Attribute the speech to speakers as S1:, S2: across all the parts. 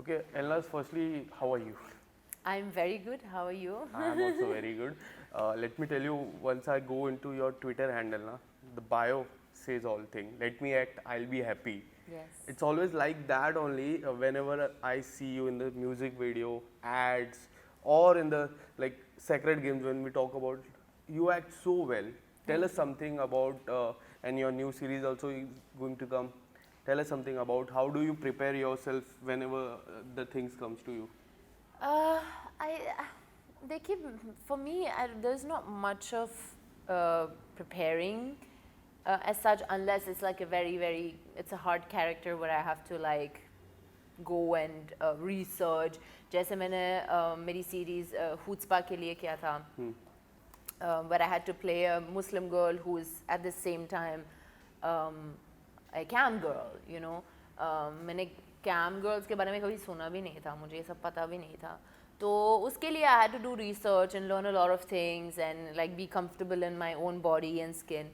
S1: Okay, Elnaz, firstly, how are you?
S2: I'm very good. How are you?
S1: I'm also very good. Let me tell you, once I go into your Twitter handle, na, the bio says all thing. Let me act, I'll be happy.
S2: Yes.
S1: It's always like that only whenever I see you in the music video, ads, or in the like sacred games when we talk about, you act so well. Tell us something about, and your new series also is going to come. Tell us something about how do you prepare yourself whenever the things comes to you.
S2: Uh, they keep, for me, there's not much of preparing as such, unless it's like a it's a hard character where I have to like go and research. जैसे मैंने मेरी series हुत्सपा के लिए किया था, where I had to play a Muslim girl who is at the same time a cam girl, you know. मैंने cam girls के बारे में कभी सुना भी नहीं था, मुझे ये सब पता भी नहीं था. तो उसके लिए I had to do research and learn a lot of things and like be comfortable in my own body and skin.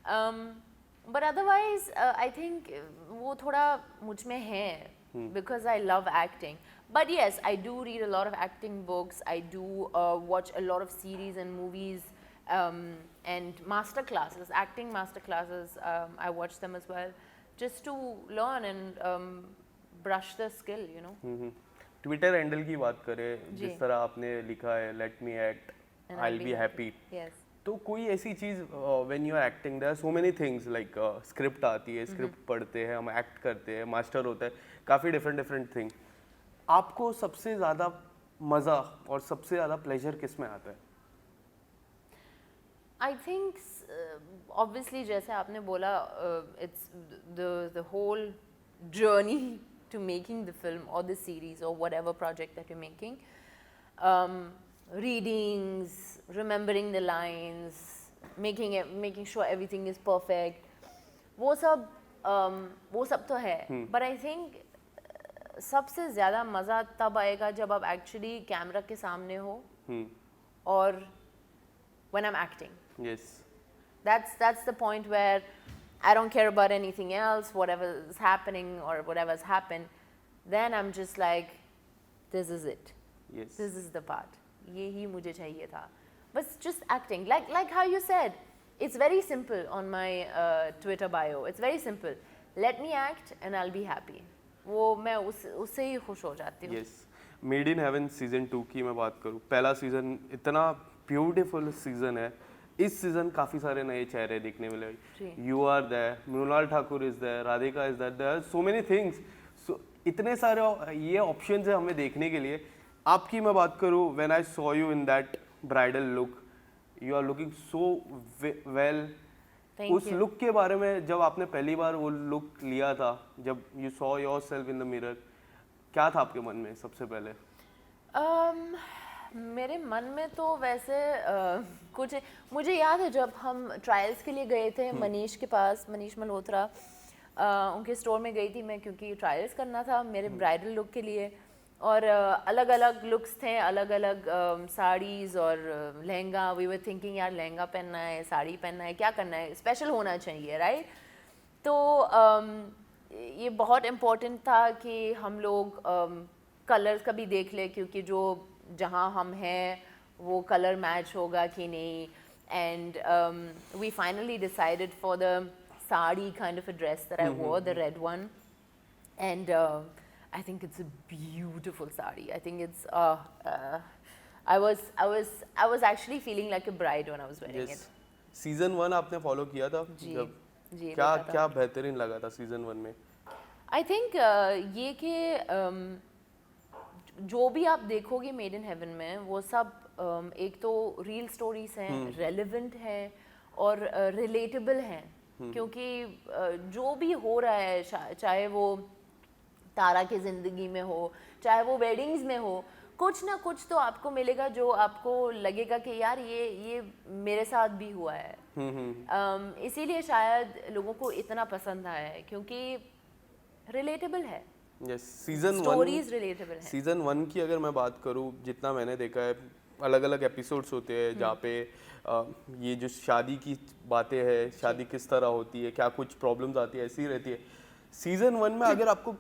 S2: But otherwise, I think वो थोड़ा मुझ में है because I love acting. But yes, I do read a lot of acting books. I do watch a lot of series and movies and master classes, acting master classes. I watch them as well, just to learn and brush the skill, you know.
S1: Twitter handle की बात करें,
S2: जी.
S1: जिस तरह आपने लिखा है let me act
S2: And
S1: I be happy,
S2: Yes.
S1: तो कोई ऐसी चीज़ when you are acting there are so many things like script आती है, स्क्रिप्ट पढ़ते हैं, हम एक्ट करते हैं, मास्टर होता है, काफ़ी डिफरेंट डिफरेंट थिंग. आपको सबसे ज़्यादा मज़ा और सबसे ज़्यादा प्लेजर किस में आता है?
S2: I think obviously जैसे आपने बोला it's the whole journey to making the film or the series or whatever project that you're making. Readings, remembering the lines, making sure everything is perfect. वो सब तो है. But I think सबसे ज़्यादा मज़ा तब आएगा जब आप actually कैमरा के सामने हो और when I'm acting.
S1: Yes.
S2: That's the point where I don't care about anything else, whatever is happening or whatever's happened. Then I'm just like, this is it.
S1: Yes.
S2: This is the part. ये ही मुझे चाहिए था. But just acting, like how you said, it's very simple on my Twitter bio. It's very simple. Let me act and I'll be happy. वो मैं उससे ही खुश हो जाती हूँ.
S1: Yes. Made in heaven season 2 की मैं बात करूँ, पहला सीजन इतना ब्यूटीफुल सीजन है. इस सीजन काफ़ी सारे नए चेहरे देखने मिले. You are there, Mrunal Thakur is there, Radhika is there, there are so many things. So इतने सारे ये ऑप्शंस है हमें देखने के लिए. आपकी मैं बात करूँ, when I saw you in that bridal look, you are looking so well. उस लुक के बारे में जब आपने पहली बार वो लुक लिया था, जब you saw yourself in the mirror, क्या था आपके मन में सबसे पहले?
S2: मेरे मन में तो वैसे कुछ, मुझे याद है जब हम ट्रायल्स के लिए गए थे मनीष के पास, मनीष मल्होत्रा, उनके स्टोर में गई थी मैं क्योंकि ट्रायल्स करना था मेरे ब्राइडल लुक के लिए. और अलग अलग लुक्स थे, अलग अलग साड़ीज़ और लहंगा. वी वर थिंकिंग यार लहंगा पहनना है, साड़ी पहनना है, क्या करना है, स्पेशल होना चाहिए, राइट. तो ये बहुत इम्पोर्टेंट था कि हम लोग कलर्स का भी देख ले, क्योंकि जो जहाँ हम हैं वो कलर मैच होगा कि नहीं. And we finally decided for the sari kind of a dress that I wore, the red one. And I think it's a beautiful sari. I think it's I was actually feeling like a bride when I was wearing
S1: Yes.
S2: it.
S1: Season 1 आपने follow किया था
S2: जी,
S1: जब
S2: जी,
S1: क्या
S2: देखा था.
S1: क्या बेहतरीन लगा था सीजन 1 में?
S2: I think ये कि जो भी आप देखोगे मेड इन हेवन में वो सब एक तो रियल स्टोरीज हैं, रेलेवेंट हैं और रिलेटेबल हैं. क्योंकि जो भी हो रहा है, चाहे वो तारा की ज़िंदगी में हो, चाहे वो वेडिंग्स में हो, कुछ ना कुछ तो आपको मिलेगा जो आपको लगेगा कि यार ये मेरे साथ भी हुआ है. इसीलिए शायद लोगों को इतना पसंद आया है क्योंकि रिलेटेबल है.
S1: यस. सीजन 1,
S2: स्टोरीज रिलेटेबल है.
S1: सीजन 1 की अगर मैं बात करूँ, जितना मैंने देखा है, अलग अलग एपिसोड्स होते हैं जहाँ पे ये जो शादी की बातें हैं, शादी किस तरह होती है, क्या कुछ प्रॉब्लम्स आती है, ऐसी रहती है. सीजन 1 में अगर आपको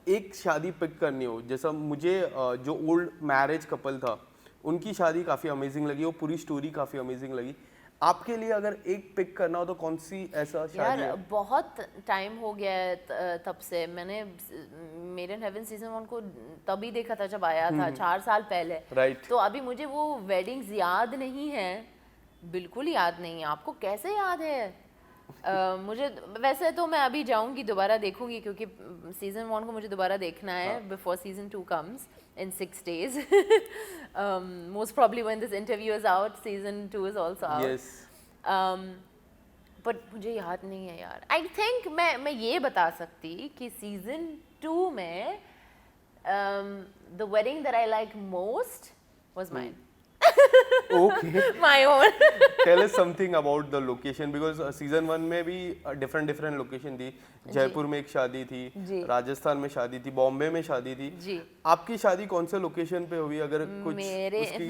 S1: एक शादी पिक करनी हो, जैसा मुझे जो ओल्ड मैरिज कपल था उनकी शादी काफ़ी अमेजिंग लगी, वो पूरी स्टोरी काफ़ी अमेजिंग लगी, आपके लिए अगर एक पिक करना हो तो कौन सी ऐसा शादी
S2: यार
S1: है?
S2: बहुत टाइम हो गया है तब से मैंने मेड इन हेवन सीजन 1 को तभी देखा था जब आया था 4 साल पहले।
S1: राइट।
S2: तो अभी मुझे वो वेडिंग्स याद नहीं है, बिल्कुल याद नहीं है। आपको कैसे याद है? मुझे वैसे तो मैं अभी जाऊंगी दोबारा देखूंगी क्योंकि सीजन 1 को मुझे दोबारा देखना है before season 2 comes in 6 days. Most probably when this interview is out, season 2 is also out.
S1: Yes.
S2: But मुझे याद नहीं है यार। आई थिंक मैं ये बता सकती कि सीजन 2 में the wedding that I like most was mine.
S1: Okay.
S2: My own.
S1: Tell us something about the location, because season 1 में भी डिफरेंट लोकेशन थी। जयपुर में एक शादी थी,
S2: जी।
S1: राजस्थान में शादी थी, बॉम्बे में शादी थी।
S2: जी।
S1: आपकी शादी कौन से लोकेशन पे हुई, अगर कुछ
S2: मेरे
S1: उसकी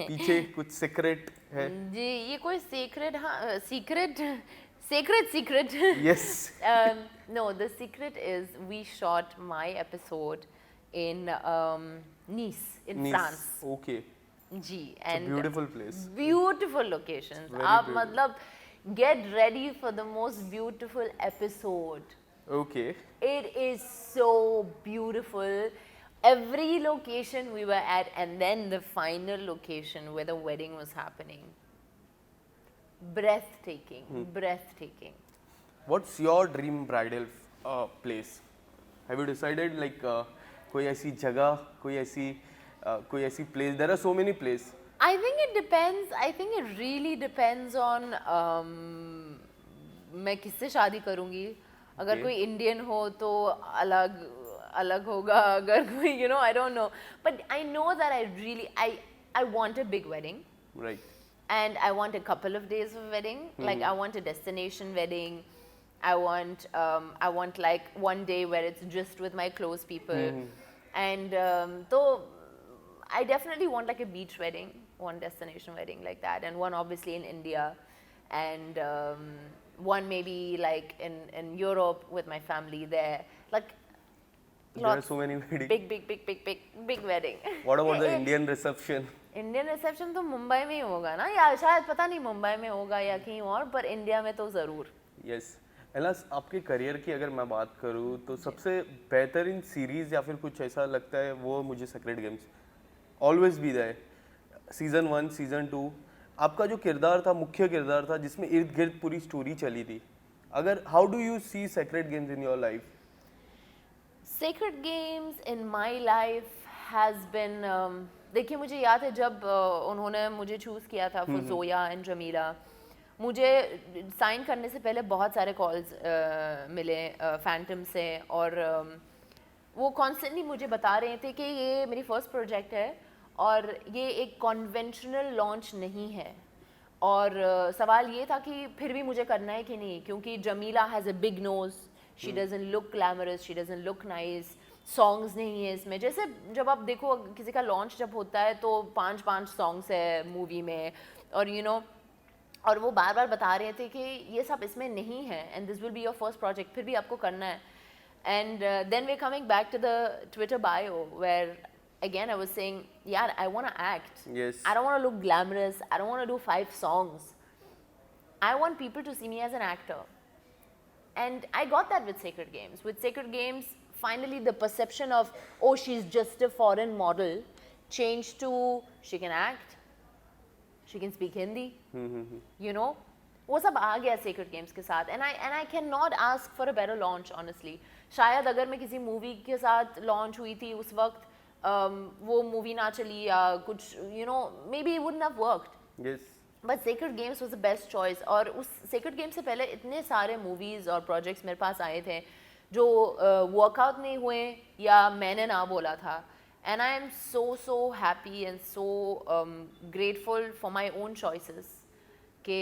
S1: पीछे कुछ सीक्रेट है?
S2: जी, ये कोई सीक्रेट, हाँ secret
S1: yes.
S2: no, the secret is we shot my episode in Nice in France.
S1: Okay.
S2: जी,
S1: It's a
S2: and
S1: beautiful place.
S2: beautiful locations.
S1: Very
S2: आप
S1: beautiful.
S2: मतलब get ready for the most beautiful episode.
S1: Okay.
S2: It is so beautiful. Every location we were at, and then the final location where the wedding was happening. Breathtaking, breathtaking.
S1: What's your dream bridal place? Have you decided, like कोई ऐसी जगह, कोई ऐसी place? There are so many places.
S2: I think it depends. I think it really depends on मैं किससे शादी करूँगी। अगर
S1: Okay.
S2: कोई इंडियन हो तो अलग होगा, अगर कोई I don't know. But I know that I want a big wedding.
S1: Right.
S2: And I want a couple of days of wedding. Like I want a destination wedding. I want like one day where it's just with my close people. And so I definitely want like a beach wedding, one destination wedding like that, and one obviously in India, and one maybe like in Europe with my family there. Like
S1: There are
S2: lots,
S1: so many weddings.
S2: big wedding.
S1: What about the Indian reception?
S2: Indian reception तो मुंबई में ही होगा ना, या शायद पता नहीं मुंबई में होगा या कहीं और, पर इंडिया में तो ज़रूर।
S1: यस। एलास, आपके करियर की अगर मैं बात करूँ तो सबसे बेहतरीन सीरीज या फिर कुछ ऐसा लगता है वो मुझे sacred games always be that. Season 1, season 2, आपका जो किरदार था, मुख्य किरदार था जिसमें इर्द गिर्द पूरी स्टोरी चली थी। अगर how do you see Sacred Games in your life?
S2: Sacred Games in my life has been, देखिए मुझे याद है जब उन्होंने मुझे चूज़ किया था फॉर जोया एंड जमीला, मुझे साइन करने से पहले बहुत सारे कॉल्स मिले फैंटम से, और वो कॉन्स्टेंटली मुझे बता रहे थे कि ये मेरी फर्स्ट प्रोजेक्ट है और ये एक कॉन्वेंशनल लॉन्च नहीं है, और सवाल ये था कि फिर भी मुझे करना है कि नहीं, क्योंकि Jamila has a big nose, she doesn't look glamorous, she doesn't look nice, songs नहीं है इसमें। जैसे जब आप देखो किसी का लॉन्च जब होता है तो 5 सॉन्ग्स है मूवी में, और और वो बार बार बता रहे थे कि ये सब इसमें नहीं है and this will be your first project, फिर भी आपको करना है। And then we coming back to the Twitter bio where again I was saying, yeah, I want to act.
S1: Yes.
S2: I don't want to look glamorous. I don't want to do 5 songs. I want people to see me as an actor. And I got that with Sacred Games. With Sacred Games, finally the perception of, oh, she's just a foreign model changed to she can act, she can speak Hindi, वो सब आ गया Sacred Games के साथ, and I cannot ask for a better launch honestly. शायद अगर मैं किसी movie के साथ लॉन्च हुई थी उस वक्त वो मूवी ना चली या कुछ, maybe it wouldn't have worked.
S1: Yes.
S2: But Sacred Games was the best choice. और उस Sacred Games से पहले इतने सारे मूवीज़ और प्रोजेक्ट्स मेरे पास आए थे जो वर्कआउट नहीं हुए या मैंने ना बोला था, and I am so happy and so grateful for my own choices कि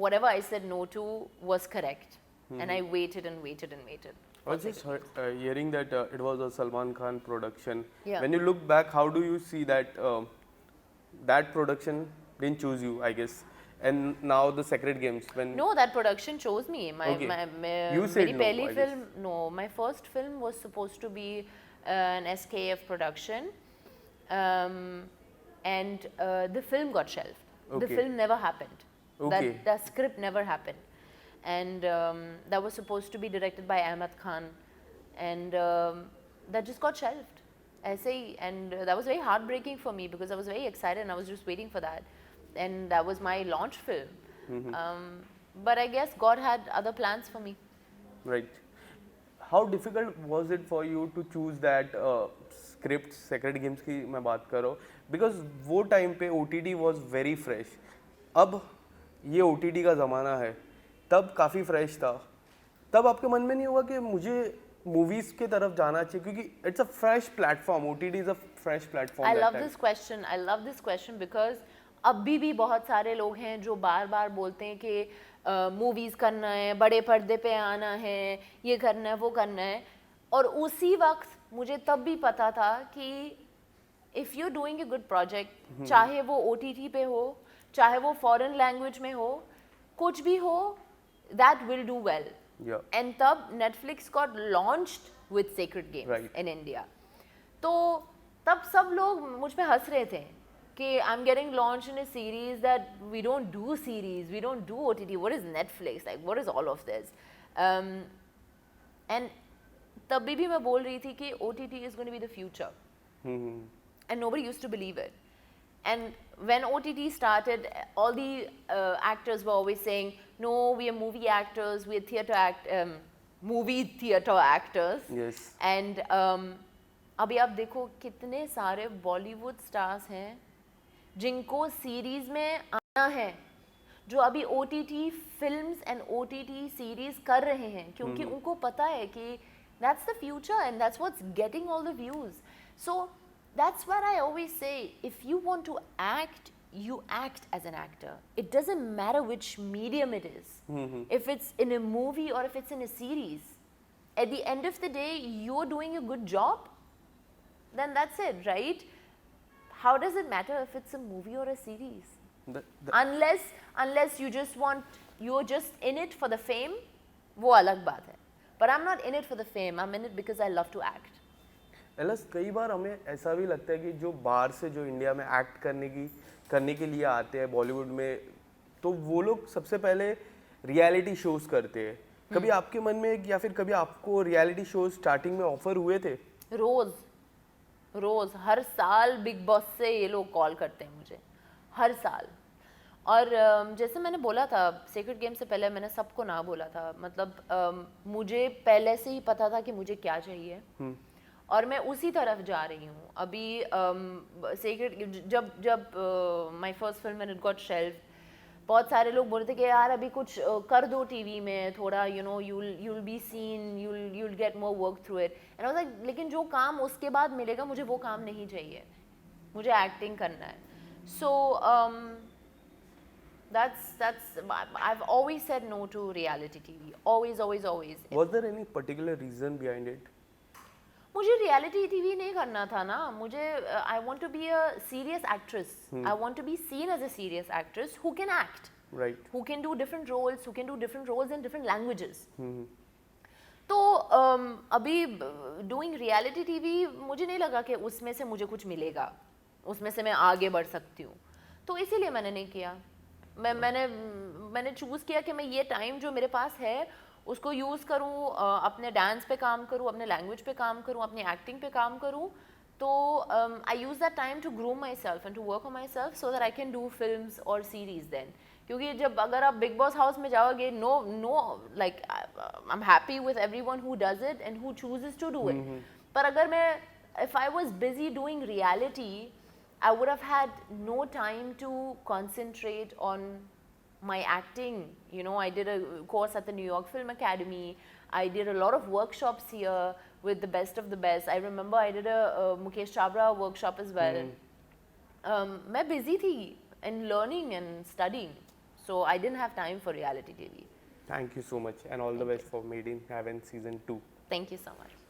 S2: whatever I said no to was correct, and I waited and waited and waited.
S1: I was just hearing that it was a Salman Khan production.
S2: Yeah.
S1: When you look back, how do you see that that production didn't choose you, I guess? and now the Sacred Games when
S2: No, that production chose me.
S1: Okay.
S2: my
S1: You said
S2: मेरी
S1: no,
S2: पहली
S1: I
S2: film, no, my first film was supposed to be an SKF production, um, and the film got shelved. The
S1: Okay.
S2: film never happened.
S1: Okay.
S2: That script never happened, and that was supposed to be directed by Ahmed Khan, and that just got shelved. ऐसे ही, and that was very heartbreaking for me because I was very excited and I was just waiting for that, and that was my launch film. But I guess God had other plans for me.
S1: right. How difficult was it for you to choose that script? Sacred Games की मैं बात कर रहा हूँ because वो time पे OTT was very fresh. अब ये OTT का ज़माना है, तब काफ़ी फ्रेश था. तब आपके मन में नहीं हुआ कि मुझे मूवीज की तरफ जाना चाहिए क्योंकि it's a fresh platform, OTT is a fresh platform.
S2: I love this question. I love this question because अभी भी बहुत सारे लोग हैं जो बार बार बोलते हैं कि मूवीज़ करना है, बड़े पर्दे पे आना है, ये करना है, वो करना है. और उसी वक्त मुझे तब भी पता था कि if you doing a good project, चाहे वो OTT पे हो, चाहे वो फॉरेन लैंग्वेज में हो, कुछ भी हो, that will do well.
S1: Yeah.
S2: And तब Netflix got launched with Sacred Games
S1: Right.
S2: in India. तो तब सब लोग मुझ पे हंस रहे थे कि I'm getting launched in a series that we don't do series, we don't do OTT. What is Netflix? Like, what is all of this? And तभी भी मैं बोल रही थी कि OTT is going to be the future. And nobody used to believe it. And when OTT started, all the actors were always saying, no, we are movie actors, we are movie theater actors.
S1: Yes.
S2: And अभी आप देखो कितने सारे Bollywood stars हैं जिनको series में आना है, जो अभी OTT films and OTT series कर रहे हैं क्योंकि उनको पता है कि that's the future and that's what's getting all the views. So that's what I always say, if you want to act, you act as an actor. It doesn't matter which medium it is. If it's in a movie or if it's in a series, at the end of the day, you're doing a good job, then that's it, right? How does it matter if it's a movie or a series? Unless you just want, you're just in it for the fame, वो अलग बात है. But I'm not in it for the fame, I'm in it because I love to act.
S1: LS कई बार हमें ऐसा भी लगता है कि जो बाहर से जो इंडिया में एक्ट करने के लिए आते हैं बॉलीवुड में, तो वो लोग सबसे पहले रियलिटी शोज करते हैं. कभी आपके मन में या फिर कभी आपको रियलिटी शोज स्टार्टिंग में ऑफर हुए थे?
S2: रोज हर साल बिग बॉस से ये लोग कॉल करते हैं मुझे, हर साल. और जैसे मैंने बोला था, सेक्रेड गेम से पहले मैंने सबको ना बोला था. मतलब मुझे पहले से ही पता था कि मुझे क्या चाहिए और मैं उसी तरफ जा रही हूँ. अभी सेक्रेड जब my first film when it got shelved, बहुत सारे लोग बोलते कि यार अभी कुछ कर दो टीवी में थोड़ा, you know, you'll be seen, you'll get more work through it. And I was like, लेकिन जो काम उसके बाद मिलेगा मुझे वो काम नहीं चाहिए, मुझे एक्टिंग करना है. So that's I've always said no to reality TV. Always.
S1: Was there any particular reason behind it?
S2: मुझे रियलिटी टीवी नहीं करना था ना. मुझे I want to be a serious actress. I want to be seen as a serious actress who can act,
S1: Right.
S2: who can do different roles, who can do different roles in different languages. तो अभी doing reality TV मुझे नहीं लगा कि उसमें से मुझे कुछ मिलेगा, उसमें से मैं आगे बढ़ सकती हूँ, तो इसीलिए मैंने नहीं किया. मैंने चूज़ किया कि मैं ये टाइम जो मेरे पास है उसको यूज़ करूँ, अपने डांस पे काम करूँ, अपने लैंग्वेज पे काम करूँ, अपनी एक्टिंग पे काम करूँ. तो I use that time to groom myself and to work on myself so that I can do films और सीरीज देन. क्योंकि जब अगर आप बिग बॉस हाउस में जाओगे, no like I am happy with everyone who does it and who chooses to do it. पर अगर मैं, if I was busy doing reality, I would have had no time to concentrate on my acting. You know, I did a course at the New York Film Academy. I did a lot of workshops here with the best of the best. I remember I did a Mukesh Chabra workshop as well. मैं busy थी in learning and studying, so I didn't have time for reality TV.
S1: Thank you so much and all the best for Made in Heaven season 2.
S2: Thank you so much.